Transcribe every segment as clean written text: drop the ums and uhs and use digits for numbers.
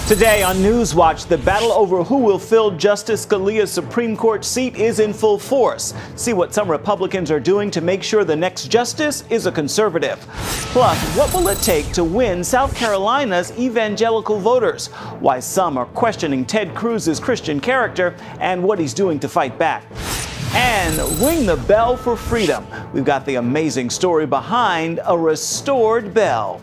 Today on NewsWatch, the battle over who will fill Justice Scalia's Supreme Court seat is in full force. See what some Republicans are doing to make sure the next justice is a conservative. Plus, what will it take to win South Carolina's evangelical voters? Why some are questioning Ted Cruz's Christian character and what he's doing to fight back. And ring the bell for freedom. We've got the amazing story behind a restored bell.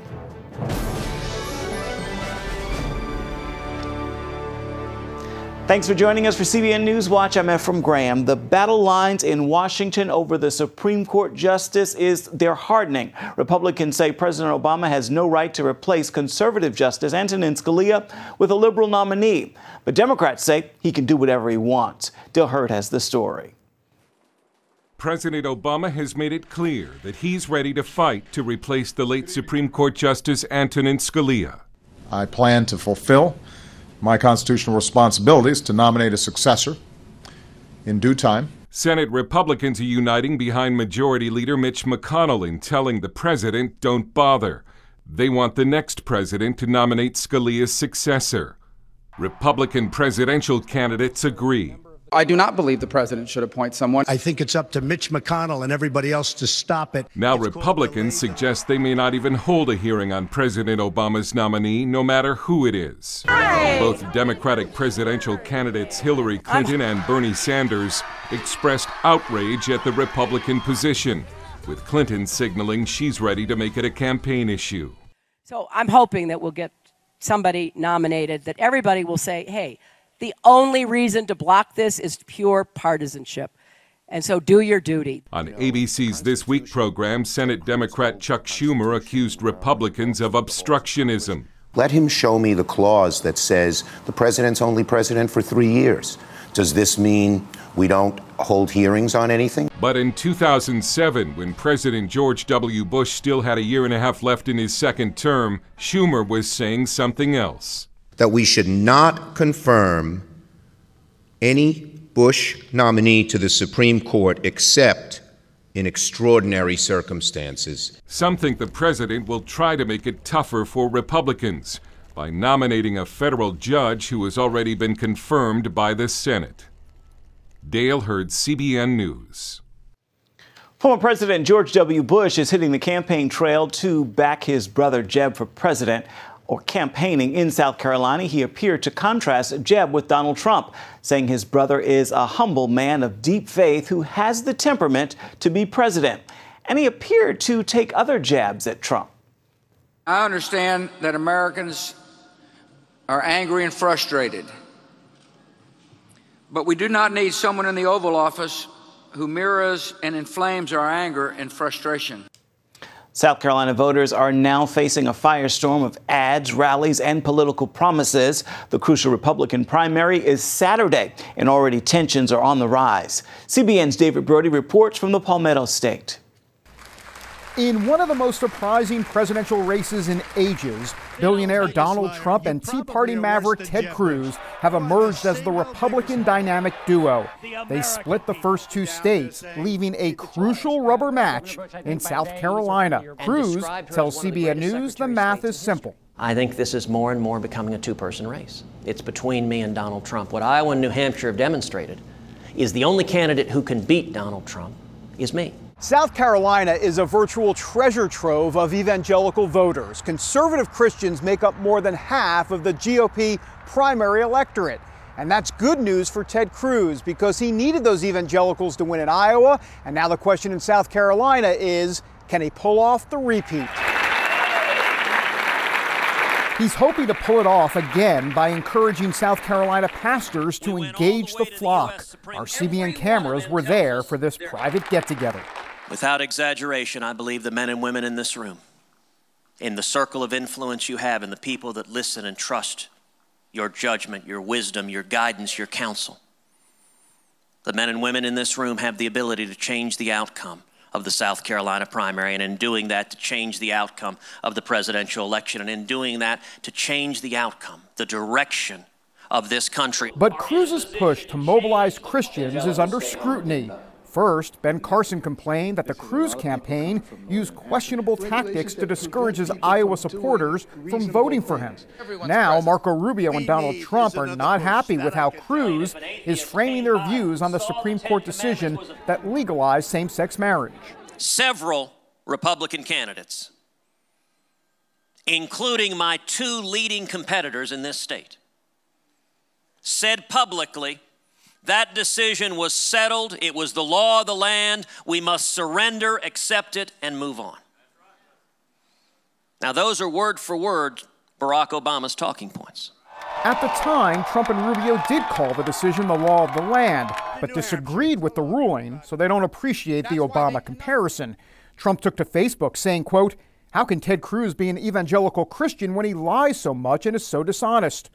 Thanks for joining us for CBN NewsWatch. I'm Ephraim Graham. The battle lines in Washington over the Supreme Court justice they're hardening. Republicans say President Obama has no right to replace conservative Justice Antonin Scalia with a liberal nominee. But Democrats say he can do whatever he wants. Dil Hurd has the story. President Obama has made it clear that he's ready to fight to replace the late Supreme Court Justice Antonin Scalia. I plan to fulfill my constitutional responsibilities to nominate a successor in due time. Senate Republicans are uniting behind Majority Leader Mitch McConnell in telling the president, don't bother. They want the next president to nominate Scalia's successor. Republican presidential candidates agree. I do not believe the president should appoint someone. I think it's up to Mitch McConnell and everybody else to stop it. Now Republicans suggest they may not even hold a hearing on President Obama's nominee, no matter who it is. Both Democratic presidential candidates Hillary Clinton and Bernie Sanders expressed outrage at the Republican position, with Clinton signaling she's ready to make it a campaign issue. So I'm hoping that we'll get somebody nominated that everybody will say, hey, the only reason to block this is pure partisanship. And so do your duty. On ABC's This Week program, Senate Democrat Chuck Schumer accused Republicans of obstructionism. Let him show me the clause that says the president's only president for 3 years. Does this mean we don't hold hearings on anything? But in 2007, when President George W. Bush still had a year and a half left in his second term, Schumer was saying something else. That we should not confirm any Bush nominee to the Supreme Court except in extraordinary circumstances. Some think the president will try to make it tougher for Republicans by nominating a federal judge who has already been confirmed by the Senate. Dale Hurd, CBN News. Former President George W. Bush is hitting the campaign trail to back his brother Jeb for president. Or campaigning in South Carolina, he appeared to contrast Jeb with Donald Trump, saying his brother is a humble man of deep faith who has the temperament to be president. And he appeared to take other jabs at Trump. I understand that Americans are angry and frustrated, but we do not need someone in the Oval Office who mirrors and inflames our anger and frustration. South Carolina voters are now facing a firestorm of ads, rallies, and political promises. The crucial Republican primary is Saturday, and already tensions are on the rise. CBN's David Brody reports from the Palmetto State. In one of the most surprising presidential races in ages, billionaire Donald Trump and Tea Party maverick Ted Cruz have emerged as the Republican dynamic duo. They split the first two states, leaving a crucial rubber match in South Carolina. Cruz tells CBN News the math is simple. I think this is more and more becoming a two-person race. It's between me and Donald Trump. What Iowa and New Hampshire have demonstrated is the only candidate who can beat Donald Trump is me. South Carolina is a virtual treasure trove of evangelical voters. Conservative Christians make up more than half of the GOP primary electorate. And that's good news for Ted Cruz because he needed those evangelicals to win in Iowa. And now the question in South Carolina is, can he pull off the repeat? He's hoping to pull it off again by encouraging South Carolina pastors to engage the flock. Our CBN cameras were there for this private get-together. Without exaggeration, I believe the men and women in this room, in the circle of influence you have, and the people that listen and trust your judgment, your wisdom, your guidance, your counsel, the men and women in this room have the ability to change the outcome of the South Carolina primary, and in doing that, to change the outcome of the presidential election, and in doing that, to change the outcome, the direction of this country. But Cruz's push to mobilize Christians is under scrutiny. First, Ben Carson complained that the Cruz campaign used questionable tactics to discourage his Iowa supporters from voting for him. Now, Marco Rubio and Donald Trump are not happy with how Cruz is framing their views on the Supreme Court decision that legalized same-sex marriage. Several Republican candidates, including my two leading competitors in this state, said publicly that decision was settled, it was the law of the land, we must surrender, accept it, and move on. Now, those are word for word Barack Obama's talking points. At the time, Trump and Rubio did call the decision the law of the land, but disagreed with the ruling, so they don't appreciate the Obama comparison. Trump took to Facebook saying, quote, "How can Ted Cruz be an evangelical Christian when he lies so much and is so dishonest?"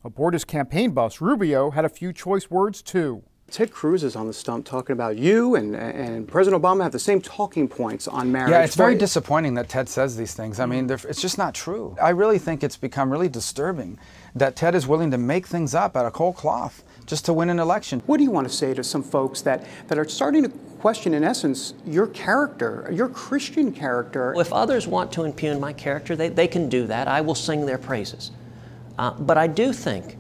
Aboard his campaign bus, Rubio had a few choice words, too. Ted Cruz is on the stump talking about you and President Obama have the same talking points on marriage. Yeah, it's very disappointing that Ted says these things. I mean, it's just not true. I really think it's become really disturbing that Ted is willing to make things up out of cold cloth just to win an election. What do you want to say to some folks that are starting to question, in essence, your character, your Christian character? If others want to impugn my character, they can do that. I will sing their praises. But I do think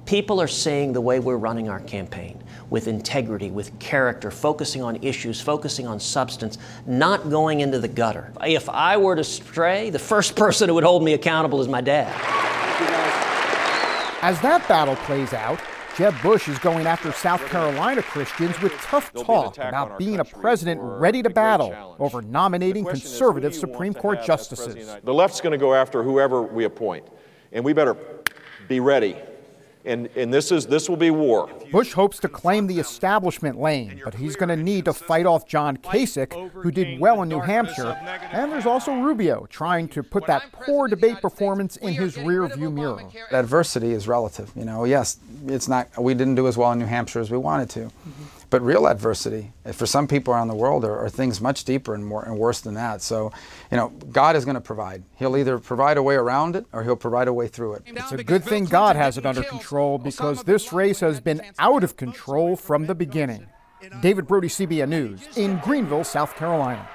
people are seeing the way we're running our campaign, with integrity, with character, focusing on issues, focusing on substance, not going into the gutter. If I were to stray, the first person who would hold me accountable is my dad. As that battle plays out, Jeb Bush is going after South Carolina Christians with tough talk about being a president ready to battle over nominating conservative Supreme Court justices. The left's going to go after whoever we appoint, and we better be ready. And this will be war. Bush hopes to claim the establishment lane, but he's going to need to fight off John Kasich, who did well in New Hampshire. And there's also Rubio trying to put that poor debate performance in his rearview mirror. Adversity is relative. You know, yes, we didn't do as well in New Hampshire as we wanted to. But real adversity, for some people around the world, are things much deeper and worse than that. So, you know, God is going to provide. He'll either provide a way around it or he'll provide a way through it. It's a good thing God has it under control, because this race has been out of control from the beginning. David Brody, CBN News, in Greenville, South Carolina.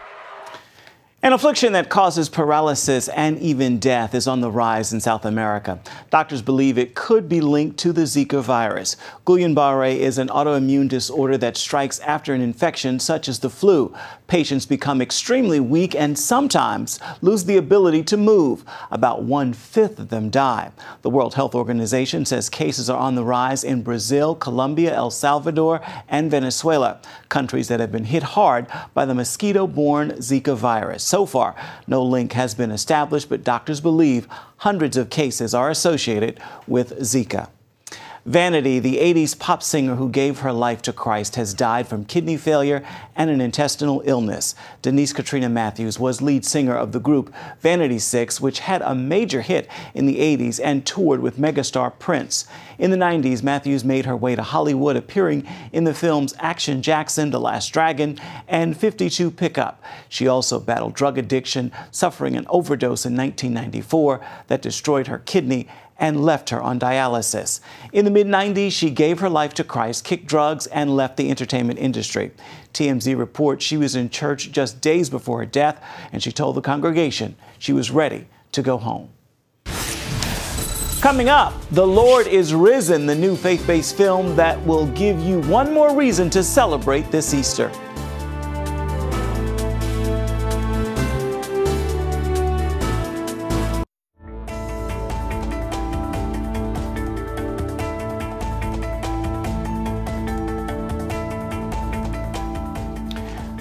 An affliction that causes paralysis and even death is on the rise in South America. Doctors believe it could be linked to the Zika virus. Guillain-Barré is an autoimmune disorder that strikes after an infection such as the flu. Patients become extremely weak and sometimes lose the ability to move. About 1/5 of them die. The World Health Organization says cases are on the rise in Brazil, Colombia, El Salvador, and Venezuela, countries that have been hit hard by the mosquito-borne Zika virus. So far, no link has been established, but doctors believe hundreds of cases are associated with Zika. Vanity, the 80s pop singer who gave her life to Christ, has died from kidney failure and an intestinal illness. Denise Katrina Matthews was lead singer of the group Vanity 6, which had a major hit in the 80s and toured with megastar Prince. In the 90s, Matthews made her way to Hollywood, appearing in the films Action Jackson, The Last Dragon, and 52 Pickup. She also battled drug addiction, suffering an overdose in 1994 that destroyed her kidney and left her on dialysis. In the mid-90s, she gave her life to Christ, kicked drugs, and left the entertainment industry. TMZ reports she was in church just days before her death, and she told the congregation she was ready to go home. Coming up, The Lord is Risen, the new faith-based film that will give you one more reason to celebrate this Easter.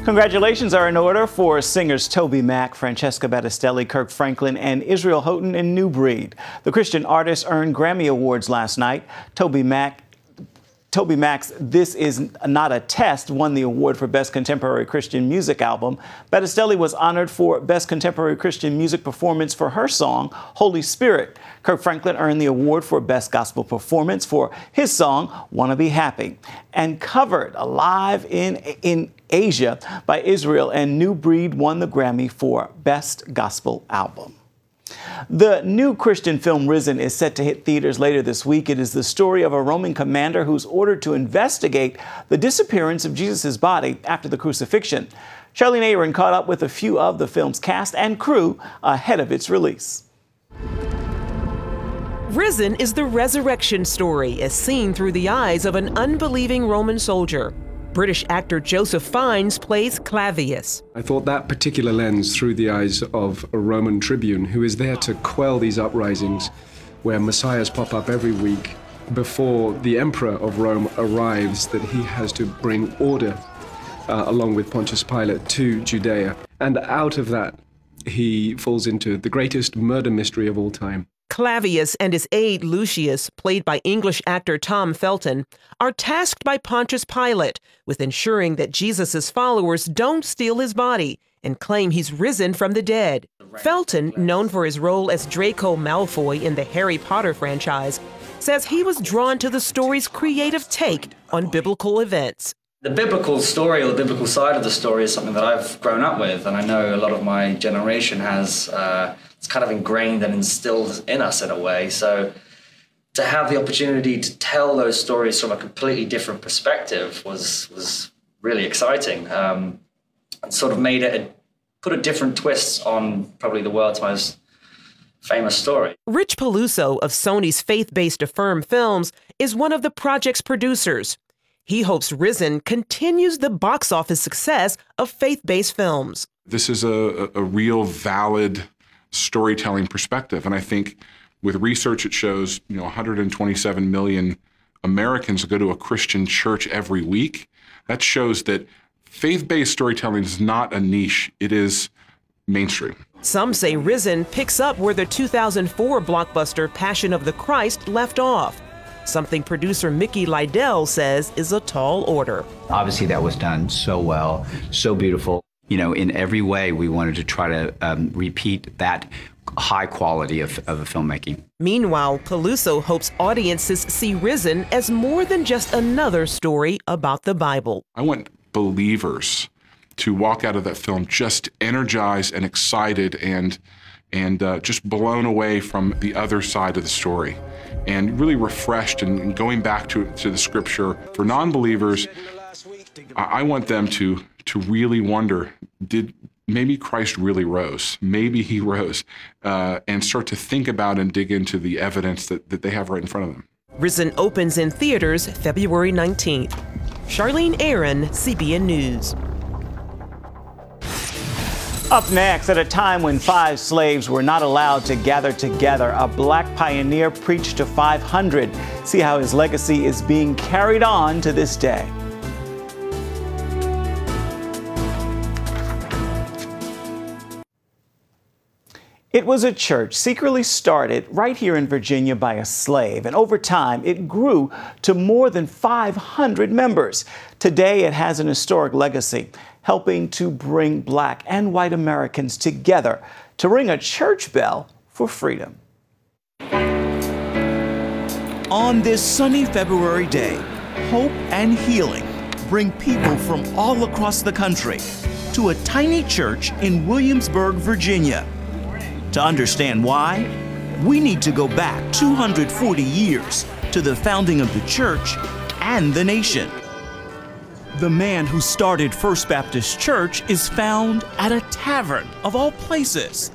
Congratulations are in order for singers Toby Mac, Francesca Battistelli, Kirk Franklin, and Israel Houghton in New Breed. The Christian artists earned Grammy Awards last night. Toby Mac's This Is Not a Test won the award for Best Contemporary Christian Music Album. Battistelli was honored for Best Contemporary Christian Music Performance for her song, Holy Spirit. Kirk Franklin earned the award for Best Gospel Performance for his song, Wanna Be Happy. And covered live in Asia by Israel, and New Breed won the Grammy for Best Gospel Album. The new Christian film Risen is set to hit theaters later this week. It is the story of a Roman commander who's ordered to investigate the disappearance of Jesus' body after the crucifixion. Charlene Aaron caught up with a few of the film's cast and crew ahead of its release. Risen is the resurrection story as seen through the eyes of an unbelieving Roman soldier. British actor Joseph Fiennes plays Clavius. I thought that particular lens through the eyes of a Roman tribune who is there to quell these uprisings where messiahs pop up every week before the emperor of Rome arrives, that he has to bring order along with Pontius Pilate to Judea. And out of that, he falls into the greatest murder mystery of all time. Clavius and his aide Lucius, played by English actor Tom Felton, are tasked by Pontius Pilate with ensuring that Jesus' followers don't steal his body and claim he's risen from the dead. Felton, known for his role as Draco Malfoy in the Harry Potter franchise, says he was drawn to the story's creative take on biblical events. The biblical story, or the biblical side of the story, is something that I've grown up with, and I know a lot of my generation has. It's kind of ingrained and instilled in us in a way. So to have the opportunity to tell those stories from a completely different perspective was really exciting, and sort of put a different twist on probably the world's most famous story. Rich Peluso of Sony's faith-based Affirm Films is one of the project's producers. He hopes Risen continues the box office success of faith-based films. This is a real valid storytelling perspective. And I think with research, it shows, 127 million Americans go to a Christian church every week. That shows that faith-based storytelling is not a niche. It is mainstream. Some say Risen picks up where the 2004 blockbuster Passion of the Christ left off, something producer Mickey Lydell says is a tall order. Obviously, that was done so well, so beautiful. In every way, we wanted to try to repeat that high quality of filmmaking. Meanwhile, Peluso hopes audiences see Risen as more than just another story about the Bible. I want believers to walk out of that film just energized and excited and just blown away from the other side of the story, and really refreshed and going back to the scripture. For non-believers, I want them to really wonder, did maybe Christ really rose? Maybe he rose, and start to think about and dig into the evidence that they have right in front of them. Risen opens in theaters February 19th. Charlene Aaron, CBN News. Up next, at a time when 5 slaves were not allowed to gather together, a black pioneer preached to 500. See how his legacy is being carried on to this day. It was a church secretly started right here in Virginia by a slave, and over time it grew to more than 500 members. Today it has an historic legacy, helping to bring black and white Americans together to ring a church bell for freedom. On this sunny February day, hope and healing bring people from all across the country to a tiny church in Williamsburg, Virginia. To understand why, we need to go back 240 years to the founding of the church and the nation. The man who started First Baptist Church is found at a tavern, of all places.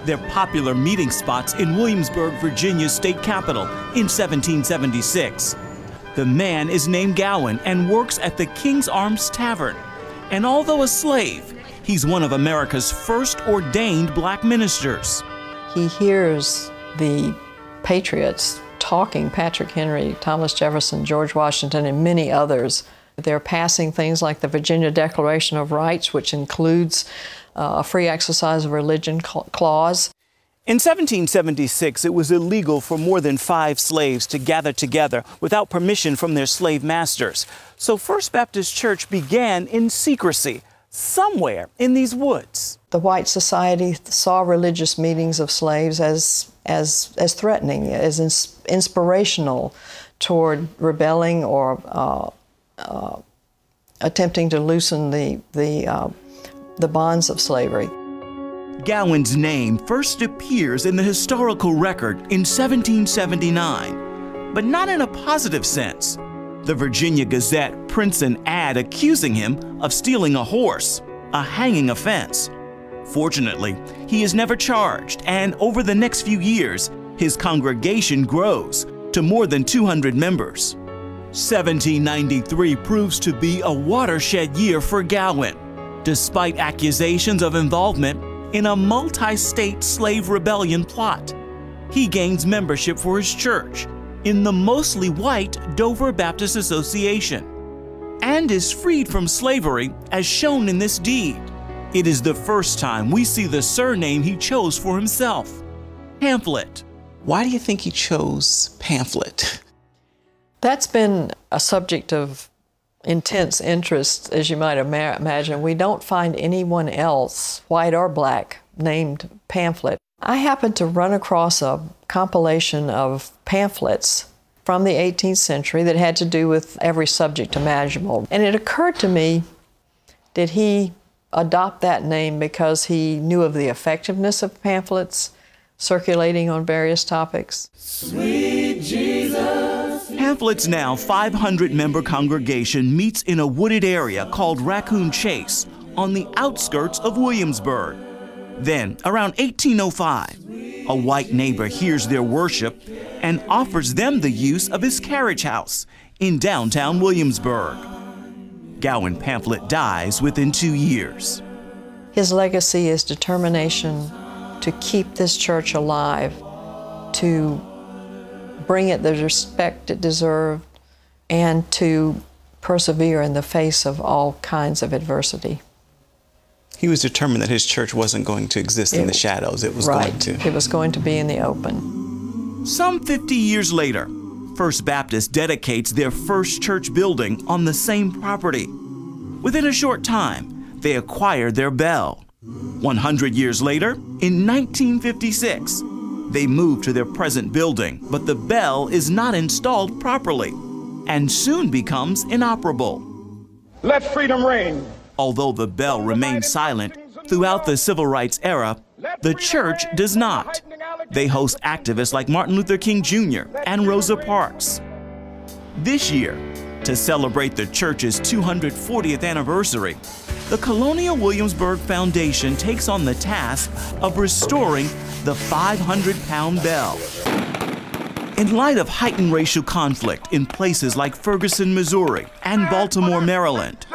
They're popular meeting spots in Williamsburg, Virginia's state capital in 1776. The man is named Gowan and works at the King's Arms Tavern. And although a slave, he's one of America's first ordained black ministers. He hears the patriots talking, Patrick Henry, Thomas Jefferson, George Washington, and many others. They're passing things like the Virginia Declaration of Rights, which includes a free exercise of religion clause. In 1776, it was illegal for more than 5 slaves to gather together without permission from their slave masters. So First Baptist Church began in secrecy, somewhere in these woods. The white society saw religious meetings of slaves as threatening, as inspirational toward rebelling or attempting to loosen the bonds of slavery. Gowan's name first appears in the historical record in 1779, but not in a positive sense. The Virginia Gazette prints an ad accusing him of stealing a horse, a hanging offense. Fortunately, he is never charged, and over the next few years, his congregation grows to more than 200 members. 1793 proves to be a watershed year for Gowan, despite accusations of involvement in a multi-state slave rebellion plot. He gains membership for his church in the mostly white Dover Baptist Association and is freed from slavery as shown in this deed. It is the first time we see the surname he chose for himself, Pamphlet. Why do you think he chose Pamphlet? That's been a subject of intense interest, as you might imagine. We don't find anyone else, white or black, named Pamphlet. I happened to run across a compilation of pamphlets from the 18th century that had to do with every subject imaginable. And it occurred to me, did he adopt that name because he knew of the effectiveness of pamphlets circulating on various topics? Sweet Jesus. Pamphlet's now 500-member congregation meets in a wooded area called Raccoon Chase on the outskirts of Williamsburg. Then, around 1805, a white neighbor hears their worship and offers them the use of his carriage house in downtown Williamsburg. Gowan Pamphlet dies within 2 years. His legacy is determination to keep this church alive, to bring it the respect it deserved, and to persevere in the face of all kinds of adversity. He was determined that his church wasn't going to exist in the shadows. It was going to. It was going to be in the open. Some 50 years later, First Baptist dedicates their first church building on the same property. Within a short time, they acquired their bell. 100 years later, in 1956, they moved to their present building, but the bell is not installed properly and soon becomes inoperable. Let freedom reign. Although the bell remained silent throughout the civil rights era, the church does not. They host activists like Martin Luther King Jr. and Rosa Parks. This year, to celebrate the church's 240th anniversary, the Colonial Williamsburg Foundation takes on the task of restoring the 500-pound bell. In light of heightened racial conflict in places like Ferguson, Missouri and Baltimore, Maryland,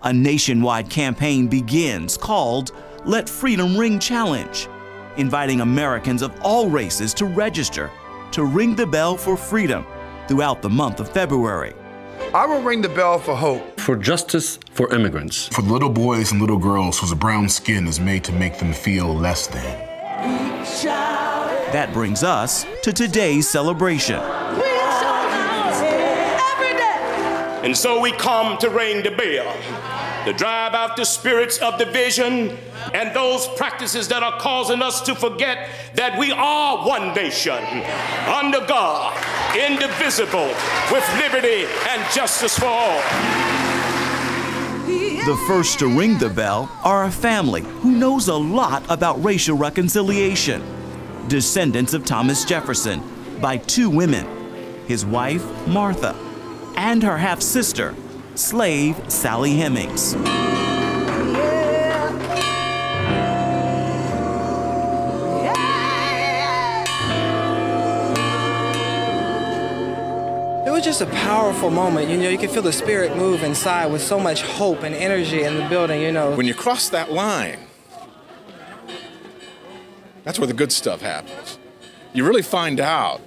a nationwide campaign begins called Let Freedom Ring Challenge, inviting Americans of all races to register to ring the bell for freedom throughout the month of February. I will ring the bell for hope. For justice for immigrants. For the little boys and little girls whose brown skin is made to make them feel less than. That brings us to today's celebration. And so we come to ring the bell, to drive out the spirits of division and those practices that are causing us to forget that we are one nation, under God, indivisible, with liberty and justice for all. The first to ring the bell are a family who knows a lot about racial reconciliation. Descendants of Thomas Jefferson by two women, his wife, Martha, and her half-sister, slave Sally Hemings. It was just a powerful moment. You know, you could feel the spirit move inside with so much hope and energy in the building, you know. When you cross that line, that's where the good stuff happens. You really find out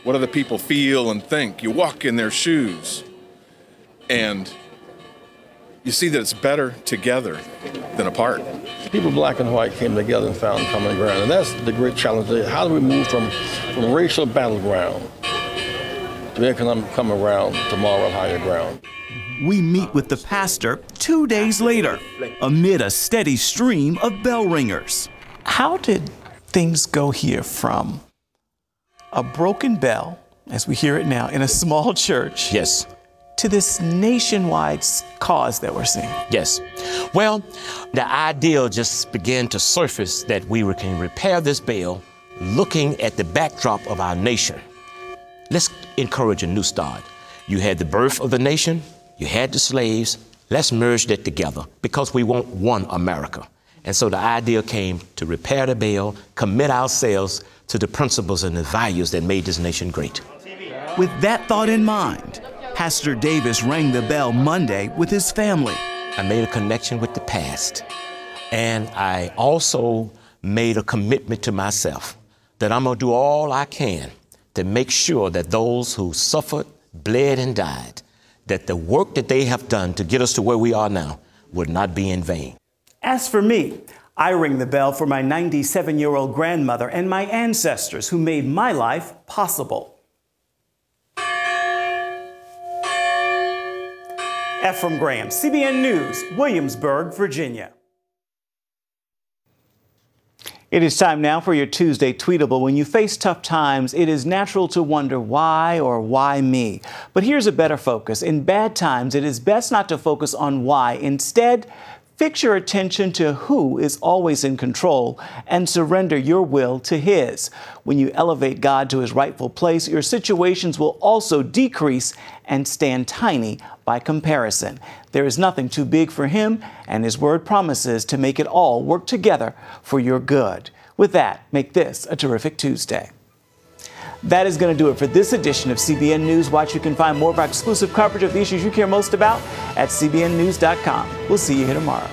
what other people feel and think. You walk in their shoes, and you see that it's better together than apart. People black and white came together and found common ground, and that's the great challenge. How do we move from racial battleground to economic common ground to moral higher ground? We meet with the pastor 2 days later, amid a steady stream of bell ringers. How did things go here from a broken bell, as we hear it now, in a small church, yes, to this nationwide cause that we're seeing? Yes. Well, the idea just began to surface that we can repair this bill looking at the backdrop of our nation. Let's encourage a new start. You had the birth of the nation, you had the slaves. Let's merge that together because we want one America. And so the idea came to repair the bill, commit ourselves to the principles and the values that made this nation great. With that thought in mind, Pastor Davis rang the bell Monday with his family. I made a connection with the past, and I also made a commitment to myself that I'm going to do all I can to make sure that those who suffered, bled, and died, that the work that they have done to get us to where we are now would not be in vain. As for me, I ring the bell for my 97-year-old grandmother and my ancestors who made my life possible. Ephraim Graham, CBN News, Williamsburg, Virginia. It is time now for your Tuesday Tweetable. When you face tough times, it is natural to wonder why or why me. But here's a better focus. In bad times, it is best not to focus on why. Instead, fix your attention to who is always in control and surrender your will to His. When you elevate God to His rightful place, your situations will also decrease and stand tiny by comparison. There is nothing too big for Him, and His Word promises to make it all work together for your good. With that, make this a terrific Tuesday. That is going to do it for this edition of CBN NewsWatch. You can find more of our exclusive coverage of the issues you care most about at cbnnews.com. We'll see you here tomorrow.